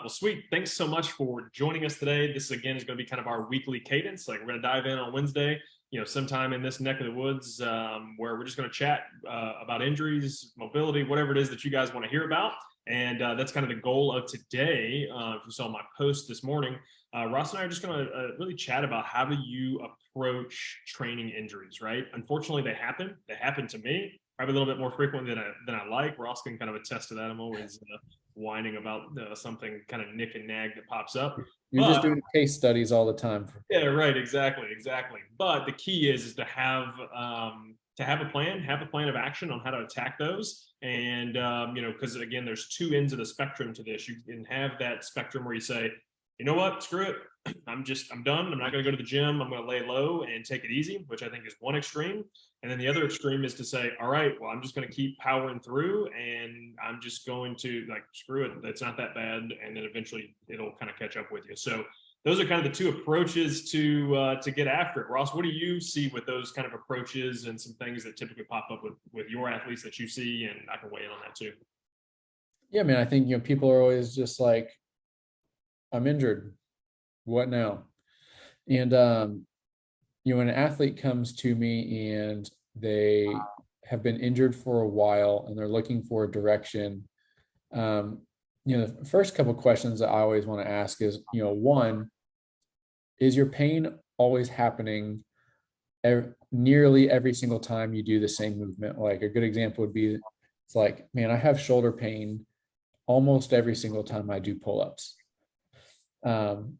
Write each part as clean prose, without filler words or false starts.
Well, sweet. Thanks so much for joining us today. This again is going to be kind of our weekly cadence. Like we're going to dive in on Wednesday, sometime in this neck of the woods, where we're just going to chat about injuries, mobility, whatever it is that you guys want to hear about. And that's kind of the goal of today. If you saw my post this morning, Ross and I are just going to really chat about how do you approach training injuries, right? Unfortunately, they happen. They happen to me probably a little bit more frequently than I like. Ross can kind of attest to that. I'm always whining about something kind of nick and nag that pops up. You're just doing case studies all the time. Yeah, right. Exactly. But the key is to have a plan of action on how to attack those. And because again, there's two ends of the spectrum to this. You can have that spectrum where you say, you know what, screw it. I'm done. I'm not going to go to the gym. I'm going to lay low and take it easy, which I think is one extreme. And then the other extreme is to say, all right, well, I'm just going to keep powering through and I'm just going to screw it. It's not that bad. And then eventually it'll kind of catch up with you. So those are kind of the two approaches to get after it. Ross, what do you see with those kind of approaches and some things that typically pop up with your athletes that you see? And I can weigh in on that too. Yeah, man, I think, people are always just like, I'm injured. What now? And, when an athlete comes to me and they have been injured for a while and they're looking for a direction, the first couple of questions that I always want to ask is, one, is your pain always happening nearly every single time you do the same movement? Like a good example would be, it's like, man, I have shoulder pain almost every single time I do pull-ups. And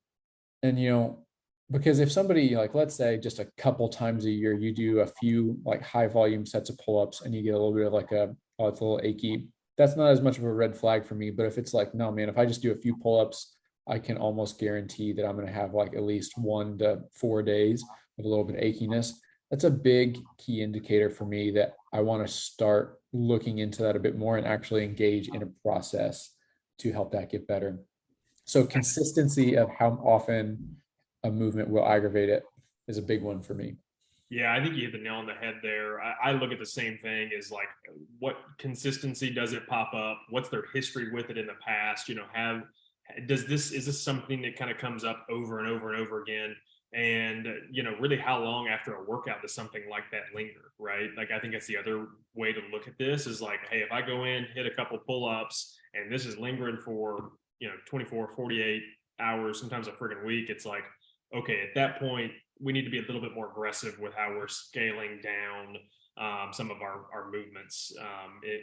because if somebody, like, let's say just a couple times a year, you do a few like high volume sets of pull-ups and you get a little bit of like it's a little achy, that's not as much of a red flag for me. But if it's like, no, man, if I just do a few pull-ups, I can almost guarantee that I'm going to have like at least 1 to 4 days of a little bit of achiness. That's a big key indicator for me that I want to start looking into that a bit more and actually engage in a process to help that get better. So consistency of how often a movement will aggravate it is a big one for me. Yeah, I think you hit the nail on the head there. I look at the same thing as like, what consistency does it pop up? What's their history with it in the past? Is this something that kind of comes up over and over and over again? And, really how long after a workout does something like that linger, right? Like, I think that's the other way to look at this is like, hey, if I go in, hit a couple pull-ups and this is lingering for, 24, 48 hours, sometimes a friggin' week, it's like, okay, at that point, we need to be a little bit more aggressive with how we're scaling down some of our movements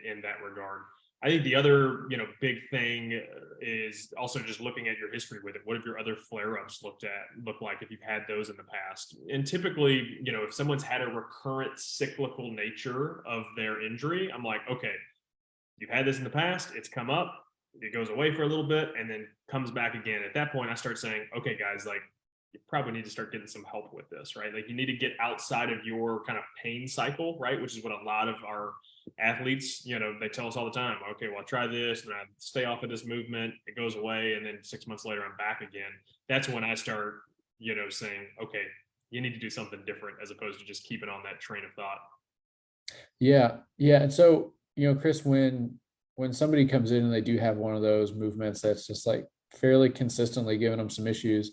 in that regard. I think the other, big thing is also just looking at your history with it. What have your other flare-ups look like if you've had those in the past? And typically, if someone's had a recurrent cyclical nature of their injury, I'm like, okay, you've had this in the past, it's come up, it goes away for a little bit and then comes back again. At that point, I start saying, okay, guys, like, you probably need to start getting some help with this, right? Like, you need to get outside of your kind of pain cycle, right? Which is what a lot of our athletes, they tell us all the time, okay, well, I try this and I stay off of this movement, it goes away. And then 6 months later, I'm back again. That's when I start, saying, okay, you need to do something different as opposed to just keeping on that train of thought. Yeah. Yeah. And so, Chris, when somebody comes in and they do have one of those movements that's just like fairly consistently giving them some issues,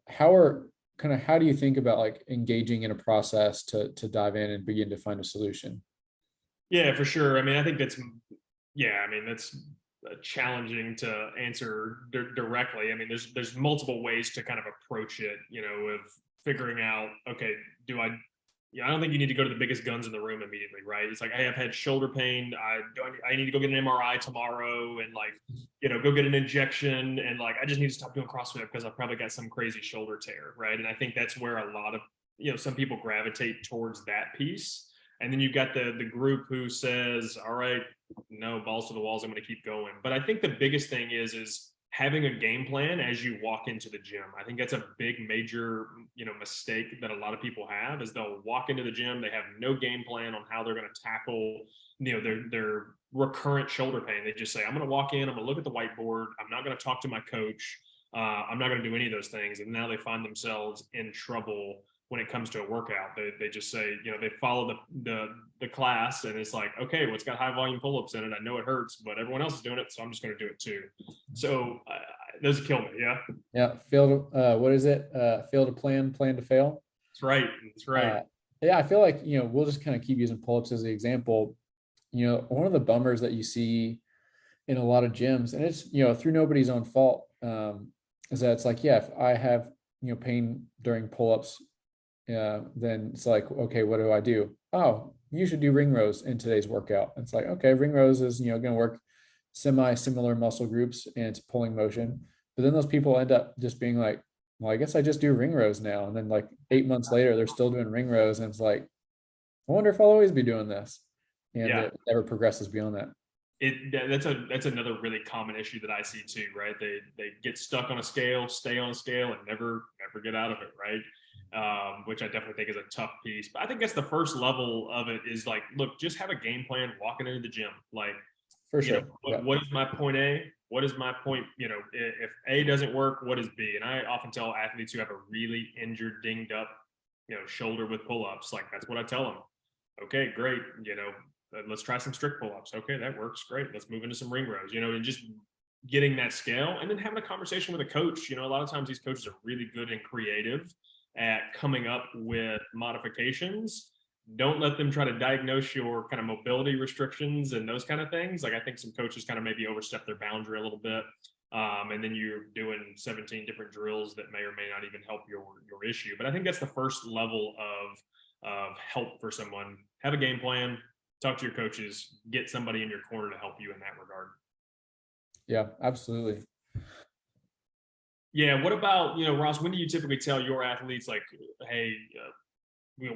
how do you think about like engaging in a process to dive in and begin to find a solution? Yeah, for sure. I mean, I think that's challenging to answer directly. I mean, there's multiple ways to kind of approach it, of figuring out, okay, I don't think you need to go to the biggest guns in the room immediately, right? It's like, hey, I've had shoulder pain. I need to go get an MRI tomorrow and go get an injection. And I just need to stop doing CrossFit because I've probably got some crazy shoulder tear, right? And I think that's where a lot of, some people gravitate towards that piece. And then you've got the group who says, all right, no, balls to the walls, I'm going to keep going. But I think the biggest thing is having a game plan as you walk into the gym. I think that's a big major, mistake that a lot of people have is they'll walk into the gym, they have no game plan on how they're going to tackle, their recurrent shoulder pain. They just say, I'm going to walk in, I'm going to look at the whiteboard, I'm not going to talk to my coach, I'm not going to do any of those things. And now they find themselves in trouble when it comes to a workout. They just say, they follow the class, and it's like, okay, well, it's got high volume pull-ups in it. I know it hurts, but everyone else is doing it, so I'm just going to do it too. So those kill me. Yeah. Yeah. Fail to, what is it? Fail to plan to fail. That's right. That's right. Yeah. I feel like, we'll just kind of keep using pull-ups as the example. One of the bummers that you see in a lot of gyms, and it's, through nobody's own fault, is that it's like, yeah, if I have, pain during pull-ups, then it's like, okay, what do I do? Oh, you should do ring rows in today's workout. It's like, okay, ring rows is, going to work similar muscle groups and it's pulling motion. But then those people end up just being like, well, I guess I just do ring rows now. And then like 8 months later, they're still doing ring rows. And it's like, I wonder if I'll always be doing this. And it never progresses beyond that. That's another really common issue that I see too, right? They get stuck on a scale, stay on a scale, and never get out of it, right? Which I definitely think is a tough piece. But I think that's the first level of it is like, look, just have a game plan walking into the gym. Like, for sure. What is my point A? What is my point? If A doesn't work, what is B? And I often tell athletes who have a really injured, dinged up, shoulder with pull-ups, like that's what I tell them. Okay, great. Let's try some strict pull-ups. Okay, that works. Great. Let's move into some ring rows, and just getting that scale and then having a conversation with a coach. A lot of times these coaches are really good and creative at coming up with modifications. Don't let them try to diagnose your kind of mobility restrictions and those kind of things. Like I think some coaches kind of maybe overstep their boundary a little bit. And then you're doing 17 different drills that may or may not even help your issue. But I think that's the first level of help for someone. Have a game plan, talk to your coaches, get somebody in your corner to help you in that regard. Yeah, absolutely. Yeah. What about, Ross, when do you typically tell your athletes like, hey,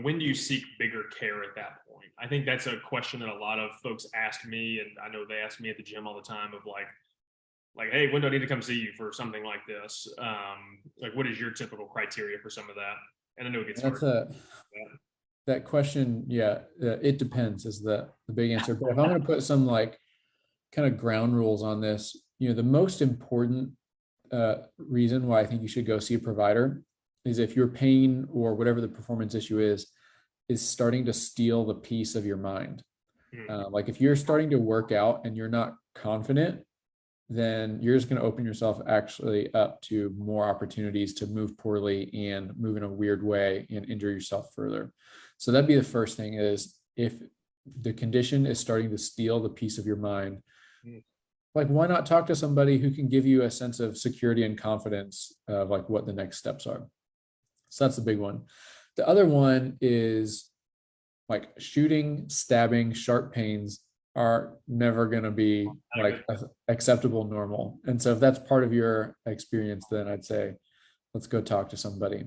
when do you seek bigger care at that point? I think that's a question that a lot of folks ask me. And I know they ask me at the gym all the time of like, hey, when do I need to come see you for something like this? Like, what is your typical criteria for some of that? And I know it gets hard. That question, it depends is the big answer. But if I'm going to put some like kind of ground rules on this, the most important reason why I think you should go see a provider is if your pain or whatever the performance issue is starting to steal the peace of your mind. Like if you're starting to work out and you're not confident, then you're just going to open yourself actually up to more opportunities to move poorly and move in a weird way and injure yourself further. So that'd be the first thing is if the condition is starting to steal the peace of your mind, like why not talk to somebody who can give you a sense of security and confidence of like what the next steps are. So that's the big one. The other one is like shooting, stabbing, sharp pains are never going to be like acceptable normal. And so if that's part of your experience, then I'd say, let's go talk to somebody.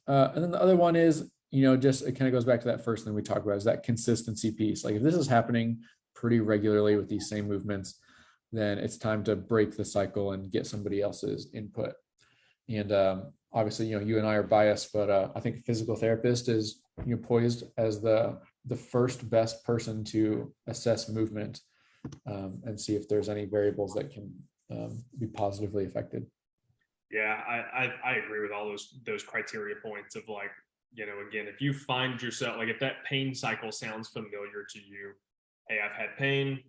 And then the other one is, just, it kind of goes back to that first thing we talked about is that consistency piece. Like if this is happening pretty regularly with these same movements, then it's time to break the cycle and get somebody else's input. And obviously, you and I are biased, but I think a physical therapist is poised as the first best person to assess movement and see if there's any variables that can be positively affected. Yeah, I agree with all those criteria points of like, again, if you find yourself, like if that pain cycle sounds familiar to you, hey, I've had pain,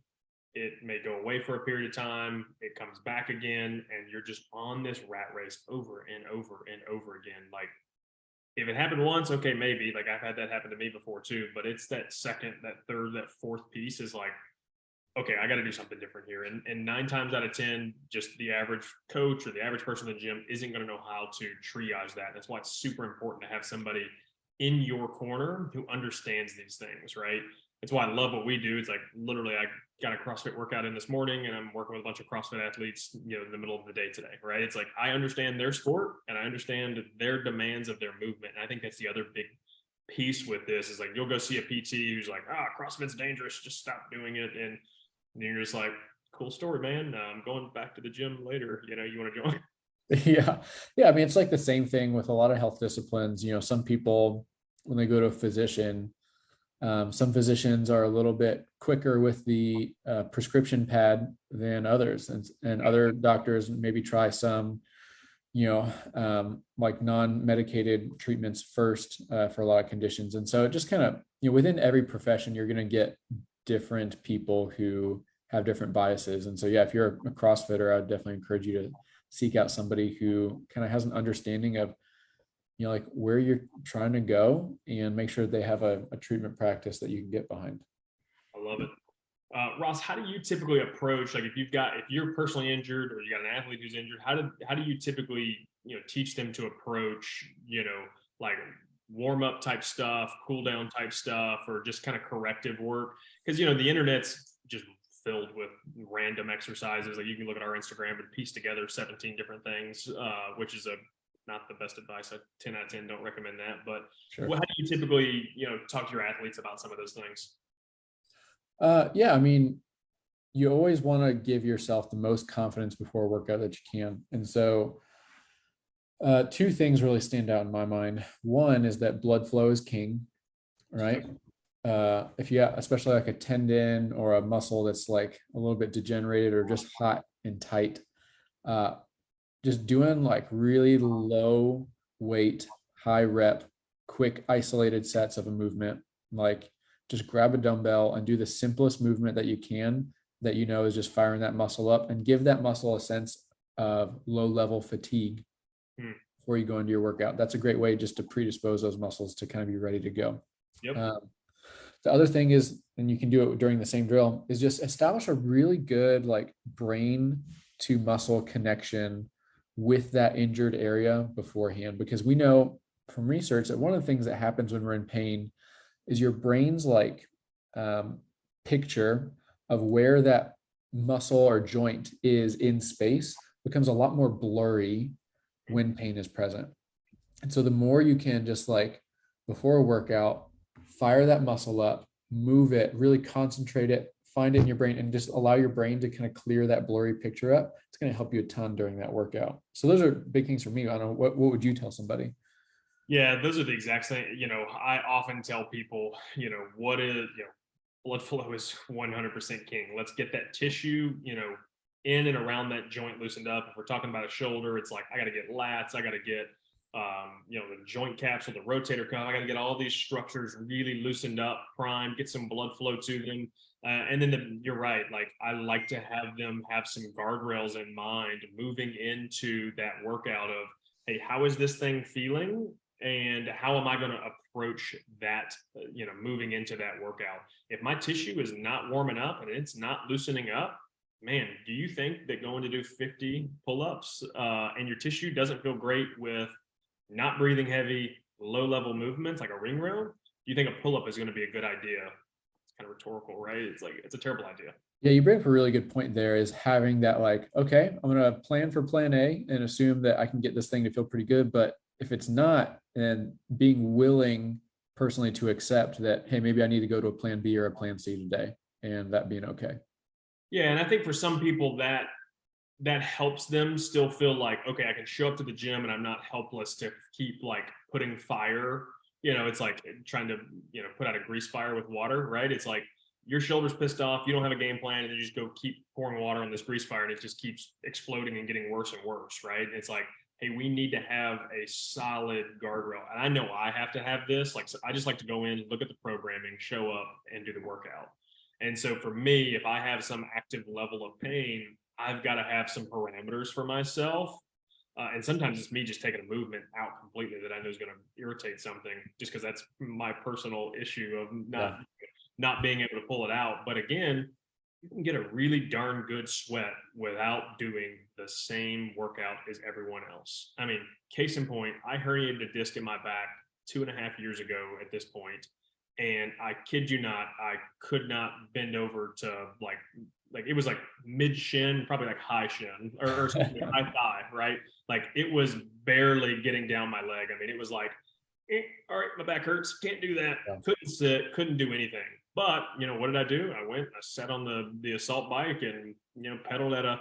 it may go away for a period of time, it comes back again, and you're just on this rat race over and over and over again. Like if it happened once, okay, maybe, like I've had that happen to me before too, but it's that second, that third, that fourth piece is like, okay, I got to do something different here. And 9 times out of 10, just the average coach or the average person in the gym isn't going to know how to triage that. That's why it's super important to have somebody in your corner who understands these things, right? That's why I love what we do. It's like literally I got a CrossFit workout in this morning and I'm working with a bunch of CrossFit athletes, in the middle of the day today, right? It's like I understand their sport and I understand their demands of their movement. And I think that's the other big piece with this is like you'll go see a PT who's like, CrossFit's dangerous, just stop doing it. And you're just like, cool story, man. I'm going back to the gym later. You want to join? Yeah. I mean, it's like the same thing with a lot of health disciplines. Some people, when they go to a physician, some physicians are a little bit quicker with the prescription pad than others. And other doctors maybe try some, like non-medicated treatments first for a lot of conditions. And so it just kind of, within every profession, you're going to get different people who have different biases. And so, yeah, if you're a CrossFitter, I'd definitely encourage you to seek out somebody who kind of has an understanding of, like where you're trying to go, and make sure they have a treatment practice that you can get behind. I love it. Ross, how do you typically approach, like if you're personally injured or you got an athlete who's injured, how do you typically, teach them to approach, like warm up type stuff, cool down type stuff, or just kind of corrective work? Because, the internet's just filled with random exercises. Like you can look at our Instagram and piece together 17 different things, which is not the best advice. 10 out of 10 don't recommend that. But Sure. how do you typically, talk to your athletes about some of those things? Yeah, I mean, you always want to give yourself the most confidence before a workout that you can. And so two things really stand out in my mind. One is that blood flow is king, right? If you have, especially like a tendon or a muscle that's like a little bit degenerated or just hot and tight, just doing like really low weight, high rep, quick isolated sets of a movement, like just grab a dumbbell and do the simplest movement that you can, that is just firing that muscle up, and give that muscle a sense of low level fatigue before you go into your workout. That's a great way just to predispose those muscles to kind of be ready to go. Yep. The other thing is, and you can do it during the same drill, is just establish a really good like brain to muscle connection with that injured area beforehand, because we know from research that one of the things that happens when we're in pain is your brain's like picture of where that muscle or joint is in space becomes a lot more blurry when pain is present. And so the more you can just like before a workout, fire that muscle up, move it, really concentrate it, find it in your brain, and just allow your brain to kind of clear that blurry picture up. It's going to help you a ton during that workout. So those are big things for me. I don't know, what would you tell somebody? Yeah, those are the exact same. I often tell people, what is, blood flow is 100% king. Let's get that tissue, in and around that joint loosened up. If we're talking about a shoulder, it's like, I got to get lats, I got to get, the joint capsule, the rotator cuff. I got to get all these structures really loosened up, primed, get some blood flow to them. And then you're right. Like I like to have them have some guardrails in mind moving into that workout of, hey, how is this thing feeling? And how am I going to approach that, moving into that workout? If my tissue is not warming up and it's not loosening up, man, do you think that going to do 50 pull-ups and your tissue doesn't feel great with not breathing heavy, low-level movements like a ring row? Do you think a pull-up is going to be a good idea? It's kind of rhetorical, right? It's like, it's a terrible idea. Yeah, you bring up a really good point there, is having that like, okay, I'm going to plan for plan A and assume that I can get this thing to feel pretty good. But if it's not, and being willing personally to accept that, hey, maybe I need to go to a plan B or a plan C today, and that being okay. Yeah, and I think for some people that helps them still feel like, okay, I can show up to the gym and I'm not helpless to keep like putting fire. It's like trying to, put out a grease fire with water, right? It's like your shoulder's pissed off, you don't have a game plan, and you just go keep pouring water on this grease fire and it just keeps exploding and getting worse and worse, right? It's like, hey, we need to have a solid guardrail. And I know I have to have this. Like, so I just like to go in, look at the programming, show up, and do the workout. And so for me, if I have some active level of pain, I've got to have some parameters for myself. And sometimes it's me just taking a movement out completely that I know is going to irritate something, just because that's my personal issue of not being able to pull it out. But again, you can get a really darn good sweat without doing the same workout as everyone else. I mean, case in point, I herniated a disc in my back 2.5 years ago at this point, and I kid you not, I could not bend over to like it was like mid shin, probably like high shin or high thigh, right? Like it was barely getting down my leg. I mean, it was like, all right, my back hurts, can't do that, couldn't sit, couldn't do anything. But what did I do? I sat on the assault bike and pedaled at a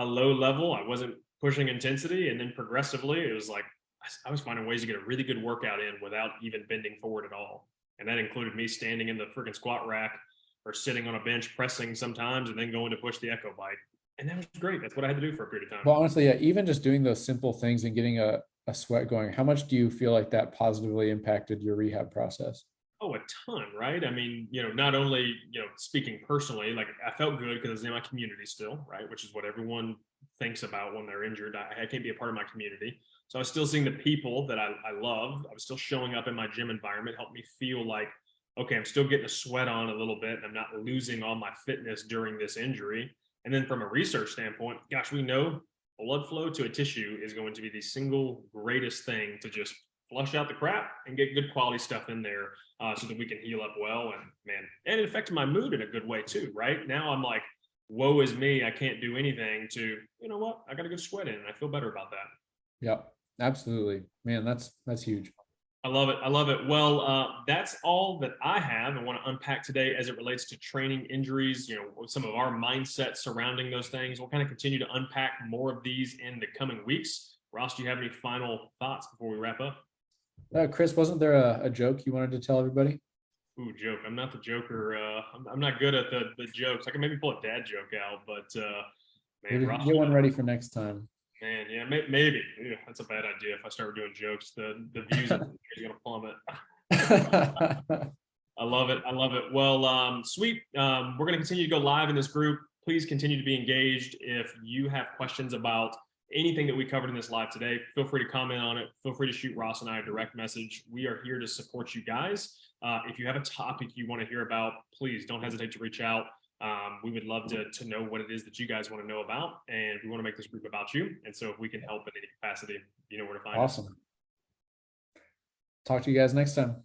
low level. I wasn't pushing intensity, and then progressively it was like I was finding ways to get a really good workout in without even bending forward at all. And that included me standing in the freaking squat rack or sitting on a bench pressing sometimes, and then going to push the echo bike. And that was great. That's what I had to do for a period of time. Well, honestly, yeah, even just doing those simple things and getting a sweat going, how much do you feel like that positively impacted your rehab process? Oh, a ton, right? I mean, not only, speaking personally, like I felt good because I was in my community still, right? Which is what everyone thinks about when they're injured. I can't be a part of my community. So I was still seeing the people that I love. I was still showing up in my gym environment, helped me feel like, okay, I'm still getting a sweat on a little bit and I'm not losing all my fitness during this injury. And then from a research standpoint, gosh, we know blood flow to a tissue is going to be the single greatest thing to just flush out the crap and get good quality stuff in there so that we can heal up well. And man, and it affected my mood in a good way too, right? Now I'm like, woe is me. I can't do anything to, you know what? I got a good sweat in and I feel better about that. Yep, absolutely. Man, that's huge. I love it. I love it. Well, that's all that I have and want to unpack today as it relates to training injuries, some of our mindset surrounding those things. We'll kind of continue to unpack more of these in the coming weeks. Ross, do you have any final thoughts before we wrap up? Chris, wasn't there a joke you wanted to tell everybody? Ooh, joke. I'm not the joker. I'm not good at the jokes. I can maybe pull a dad joke out, but man, Maybe Ross, get one ready for next time. man, yeah, maybe. Yeah, that's a bad idea. If I start doing jokes, the views are gonna plummet. I love it. I love it. Well, sweet. We're going to continue to go live in this group. Please continue to be engaged. If you have questions about anything that we covered in this live today, feel free to comment on it. Feel free to shoot Ross and I a direct message. We are here to support you guys. If you have a topic you want to hear about, please don't hesitate to reach out. We would love to know what it is that you guys want to know about, and we want to make this group about you. And so if we can help in any capacity, you know where to find us. Awesome. Talk to you guys next time.